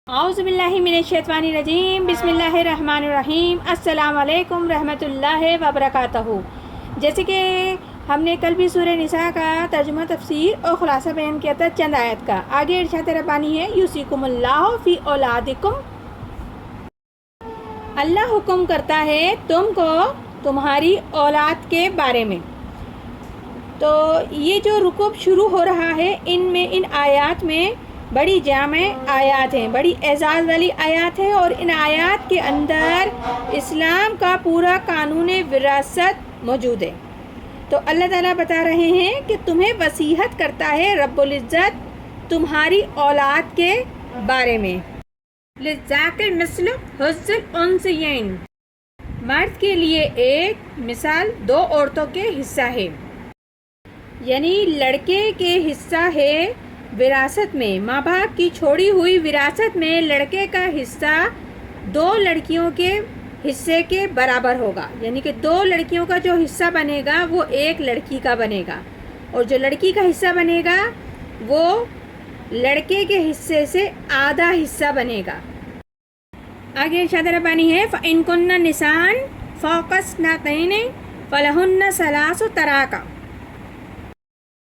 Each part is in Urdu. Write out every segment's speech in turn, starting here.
اعوذ باللہ من الشیطان الرجیم بسم اللہ الرحمن الرحیم السلام علیکم رحمۃ اللہ وبرکاتہ۔ جیسے کہ ہم نے کل بھی سورہ نساء کا ترجمہ تفسیر اور خلاصہ بیان کیا تھا چند آیت کا۔ آگے ارشاد ربانی ہے یوصیکم اللہ فی اولادکم، اللہ حکم کرتا ہے تم کو تمہاری اولاد کے بارے میں۔ تو یہ جو رکوع شروع ہو رہا ہے ان آیات میں بڑی جامع آیات ہیں، بڑی اعزاز والی آیات ہیں، اور ان آیات کے اندر اسلام کا پورا قانون وراثت موجود ہے۔ تو اللہ تعالیٰ بتا رہے ہیں کہ تمہیں وصیت کرتا ہے رب العزت تمہاری اولاد کے بارے میں۔ للذکر مثل حظ الانثیین، مرد کے لیے ایک مثال دو عورتوں کے حصہ ہے، یعنی لڑکے کے حصہ ہے وراثت میں، ماں باپ کی چھوڑی ہوئی وراثت میں لڑکے کا حصہ دو لڑکیوں کے حصے کے برابر ہوگا، یعنی کہ دو لڑکیوں کا جو حصہ بنے گا وہ ایک لڑکی کا بنے گا، اور جو لڑکی کا حصہ بنے گا وہ لڑکے کے حصے سے آدھا حصہ بنے گا۔ آگے ارشاد ربانی ہے فَإِن كُنَّ نِسَاءً فَوْقَ اثْنَتَيْنِ فَلَهُنَّ ثَلَاثُ طَرَائق،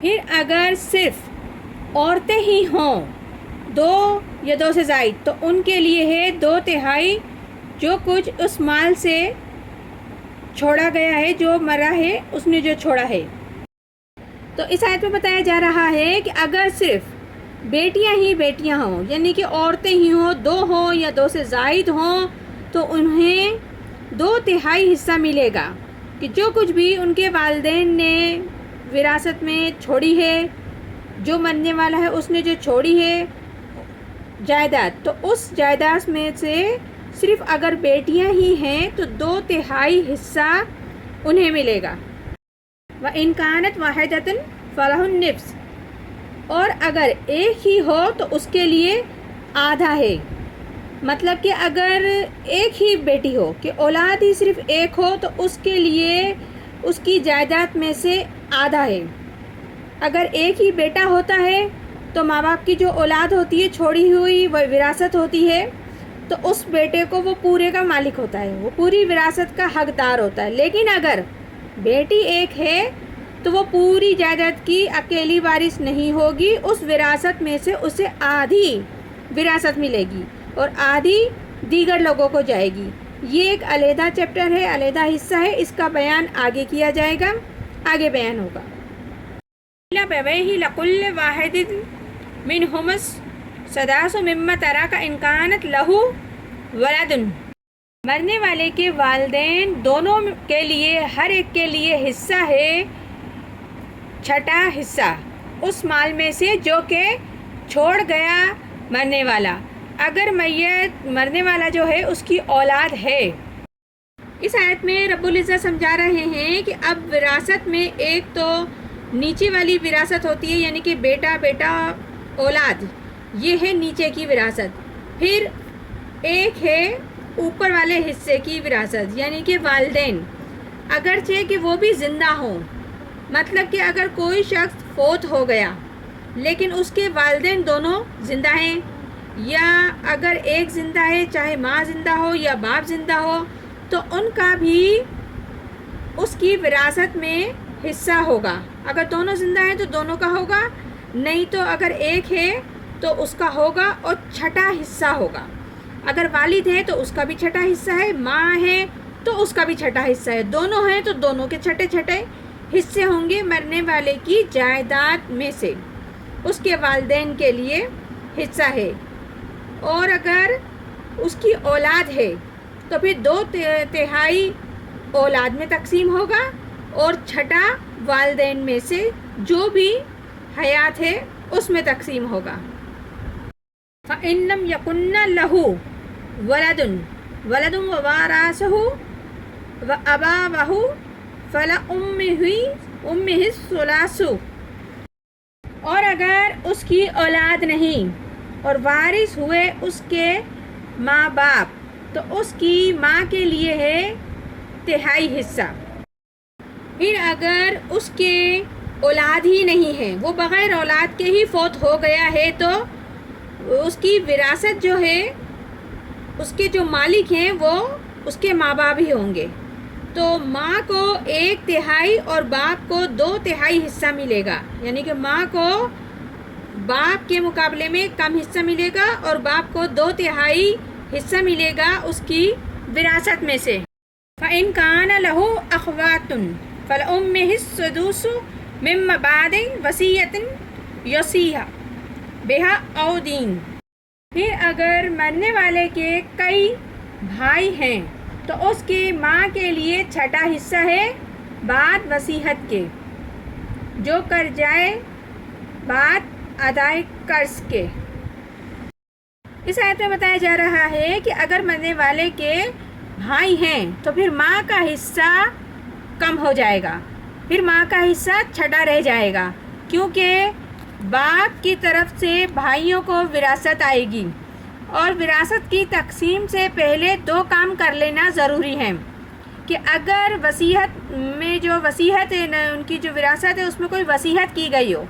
پھر اگر صرف عورتیں ہی ہوں دو یا دو سے زائد تو ان کے لیے ہے دو تہائی جو کچھ اس مال سے چھوڑا گیا ہے، جو مرا ہے اس نے جو چھوڑا ہے۔ تو اس آیت میں بتایا جا رہا ہے کہ اگر صرف بیٹیاں ہی بیٹیاں ہوں، یعنی کہ عورتیں ہی ہوں، دو ہوں یا دو سے زائد ہوں، تو انہیں دو تہائی حصہ ملے گا کہ جو کچھ بھی ان کے والدین نے وراثت میں چھوڑی ہے، جو مرنے والا ہے اس نے جو چھوڑی ہے جائیداد، تو اس جائیداد میں سے صرف اگر بیٹیاں ہی ہیں تو دو تہائی حصہ انہیں ملے گا۔ وَإِن كَانَتْ وَاحِدَةٌ فَلَهُ النِّصْفُ، اور اگر ایک ہی ہو تو اس کے لیے آدھا ہے، مطلب کہ اگر ایک ہی بیٹی ہو کہ اولاد ہی صرف ایک ہو تو اس کے لیے اس کی جائیداد میں سے آدھا ہے۔ اگر ایک ہی بیٹا ہوتا ہے تو ماں باپ کی جو اولاد ہوتی ہے چھوڑی ہوئی وہ وراثت ہوتی ہے، تو اس بیٹے کو وہ پورے کا مالک ہوتا ہے، وہ پوری وراثت کا حقدار ہوتا ہے۔ لیکن اگر بیٹی ایک ہے تو وہ پوری جائیداد کی اکیلی وارث نہیں ہوگی، اس وراثت میں سے اسے آدھی وراثت ملے گی اور آدھی دیگر لوگوں کو جائے گی۔ یہ ایک علیحدہ چیپٹر ہے، علیحدہ حصہ ہے، اس کا بیان آگے کیا جائے گا، آگے بیان ہوگا۔ لَأَبَوَيْهِ لِكُلِّ وَاحِدٍ مِّنْهُمَا السُّدُسُ مِمَّا تَرَكَ إِن كَانَ لَهُ وَلَدٌ، مرنے والے کے والدین دونوں کے لیے ہر ایک کے لیے حصہ ہے چھٹا حصہ اس مال میں سے جو کہ چھوڑ گیا مرنے والا، اگر میت مرنے والا جو ہے اس کی اولاد ہے۔ اس آیت میں رب العزت سمجھا رہے ہیں کہ اب وراثت میں ایک تو نیچے والی وراثت ہوتی ہے، یعنی کہ بیٹا بیٹا اولاد، یہ ہے نیچے کی وراثت، پھر ایک ہے اوپر والے حصے کی وراثت، یعنی کہ والدین، اگرچہ کہ وہ بھی زندہ ہوں، مطلب کہ اگر کوئی شخص فوت ہو گیا لیکن اس کے والدین دونوں زندہ ہیں، یا اگر ایک زندہ ہے چاہے ماں زندہ ہو یا باپ زندہ ہو، تو ان کا بھی اس کی وراثت میں حصہ ہوگا۔ اگر دونوں زندہ ہیں تو دونوں کا ہوگا، نہیں تو اگر ایک ہے تو اس کا ہوگا اور چھٹا حصہ ہوگا۔ اگر والد ہے تو اس کا بھی چھٹا حصہ ہے، ماں ہے تو اس کا بھی چھٹا حصہ ہے، دونوں ہیں تو دونوں کے چھٹے چھٹے حصے ہوں گے مرنے والے کی جائیداد میں سے، اس کے والدین کے لیے حصہ ہے۔ اور اگر اس کی اولاد ہے تو پھر دو تہائی اولاد میں تقسیم ہوگا اور چھٹا والدین میں سے جو بھی حیات ہے اس میں تقسیم ہوگا۔ فَإِن لَّمْ يَكُن لَّهُ وَلَدٌ وَوَارَثَهُ وَأَبَوَاهُ فَلِأُمِّهِ الثُّلُثُ، اور اگر اس کی اولاد نہیں اور وارث ہوئے اس کے ماں باپ تو اس کی ماں کے لیے ہے تہائی حصہ۔ پھر اگر اس کے اولاد ہی نہیں ہے، وہ بغیر اولاد کے ہی فوت ہو گیا ہے، تو اس کی وراثت جو ہے اس کے جو مالک ہیں وہ اس کے ماں باپ ہی ہوں گے. تو ماں کو 1/3 اور باپ کو 2/3 حصہ ملے گا، یعنی کہ ماں کو باپ کے مقابلے میں کم حصہ ملے گا اور باپ کو 2/3 حصہ ملے گا اس کی وراثت میں سے. فَإِنْ كَانَ لَهُ أَخْوَاتٌ فَلِأُمِّهِ السُّدُسُ مِن بَعْدِ وَصِيَّةٍ يُوصِيهَا بِهَا أَوْ دَيْنٍ. پھر اگر مرنے والے کے کئی بھائی ہیں تو اس کی ماں کے لیے چھٹا حصہ ہے بعد وصیت کے، جو کر جائے بعد ادائے قرض کے. اس آیت میں بتایا جا رہا ہے کہ اگر مرنے والے کے بھائی ہیں تو پھر ماں کا حصہ کم ہو جائے گا، پھر ماں کا حصہ چھٹا رہ جائے گا، کیونکہ باپ کی طرف سے بھائیوں کو وراثت آئے گی. اور وراثت کی تقسیم سے پہلے 2 کام کر لینا ضروری ہے کہ اگر وصیت میں جو وصیت ہے ان کی جو وراثت ہے اس میں کوئی وصیت کی گئی ہو،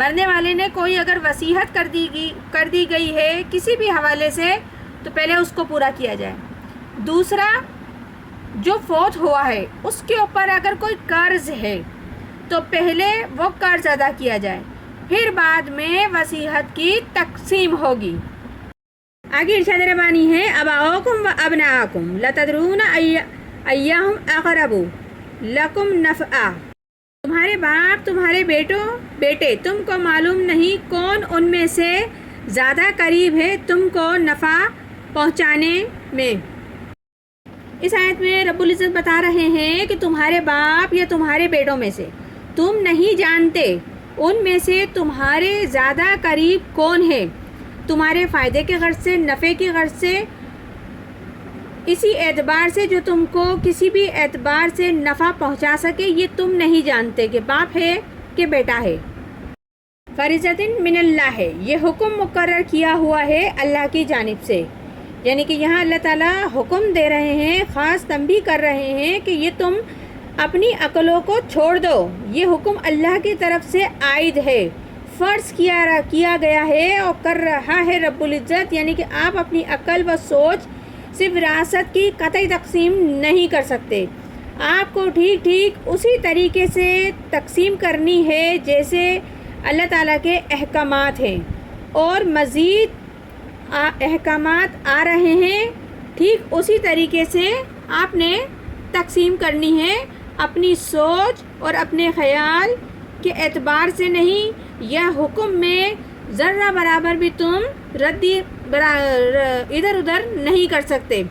مرنے والے نے کوئی اگر وصیت کر دی گئی ہے کسی بھی حوالے سے، تو پہلے اس کو پورا کیا جائے. دوسرا، جو فوت ہوا ہے اس کے اوپر اگر کوئی قرض ہے تو پہلے وہ قرض ادا کیا جائے، پھر بعد میں وصیت کی تقسیم ہوگی. آگے ارشاد ربانی ہے اباؤکم و ابناءکم لتدرون ایہم اقرب لکم نفعا. تمہارے باپ تمہارے بیٹے تم کو معلوم نہیں کون ان میں سے زیادہ قریب ہے تم کو نفع پہنچانے میں. اس آیت میں رب العزت بتا رہے ہیں کہ تمہارے باپ یا تمہارے بیٹوں میں سے تم نہیں جانتے ان میں سے تمہارے زیادہ قریب کون ہے تمہارے فائدے کے غرض سے، نفع کے غرض سے، اسی اعتبار سے جو تم کو کسی بھی اعتبار سے نفع پہنچا سکے. یہ تم نہیں جانتے کہ باپ ہے کہ بیٹا ہے. فریضۃ من اللہ ہے، یہ حکم مقرر کیا ہوا ہے اللہ کی جانب سے. یعنی کہ یہاں اللہ تعالیٰ حکم دے رہے ہیں، خاص تنبیہ کر رہے ہیں کہ یہ تم اپنی عقلوں کو چھوڑ دو. یہ حکم اللہ کی طرف سے عائد ہے، فرض کیا گیا ہے اور کر رہا ہے رب العزت. یعنی کہ آپ اپنی عقل و سوچ سے وراثت کی قطعی تقسیم نہیں کر سکتے. آپ کو ٹھیک اسی طریقے سے تقسیم کرنی ہے جیسے اللہ تعالیٰ کے احکامات ہیں، اور مزید احکامات آ رہے ہیں، ٹھیک اسی طریقے سے آپ نے تقسیم کرنی ہے، اپنی سوچ اور اپنے خیال کے اعتبار سے نہیں. یا حکم میں ذرہ برابر بھی تم ادھر ادھر نہیں کر سکتے،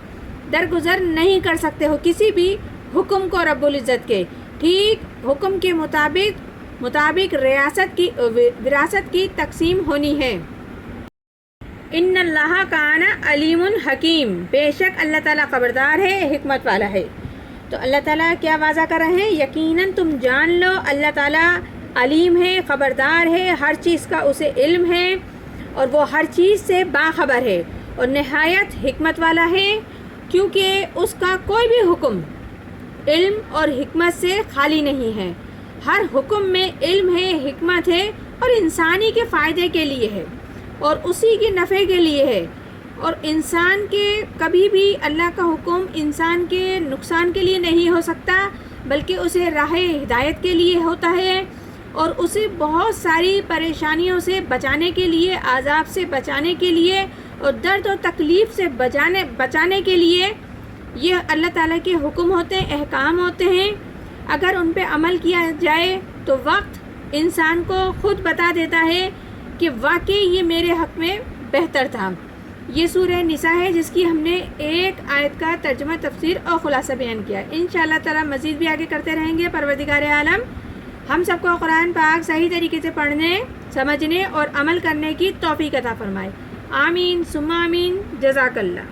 درگزر نہیں کر سکتے ہو کسی بھی حکم کو رب العزت کے. ٹھیک حکم کے مطابق وراثت کی تقسیم ہونی ہے. ان اللہ کان علیم حکیم، بے شک اللہ تعالیٰ خبردار ہے، حکمت والا ہے. تو اللہ تعالیٰ کیا واضح کر رہے ہیں؟ یقیناً تم جان لو اللہ تعالیٰ علیم ہے، خبردار ہے، ہر چیز کا اسے علم ہے اور وہ ہر چیز سے باخبر ہے اور نہایت حکمت والا ہے. کیونکہ اس کا کوئی بھی حکم علم اور حکمت سے خالی نہیں ہے. ہر حکم میں علم ہے، حکمت ہے اور انسانی کے فائدے کے لیے ہے اور اسی کے نفع کے لیے ہے. اور انسان کے کبھی بھی اللہ کا حکم انسان کے نقصان کے لیے نہیں ہو سکتا، بلکہ اسے راہ ہدایت کے لیے ہوتا ہے اور اسے بہت ساری پریشانیوں سے بچانے کے لیے، عذاب سے بچانے کے لیے اور درد و تکلیف سے بچانے کے لیے یہ اللہ تعالیٰ کے حکم ہوتے ہیں، احکام ہوتے ہیں. اگر ان پہ عمل کیا جائے تو وقت انسان کو خود بتا دیتا ہے کہ واقعی یہ میرے حق میں بہتر تھا. یہ سورہ نساء ہے جس کی ہم نے ایک آیت کا ترجمہ، تفسیر اور خلاصہ بیان کیا. انشاءاللہ تعالیٰ مزید بھی آگے کرتے رہیں گے. پروردگار عالم ہم سب کو قرآن پاک صحیح طریقے سے پڑھنے، سمجھنے اور عمل کرنے کی توفیق عطا فرمائے. آمین ثم آمین. جزاک اللہ.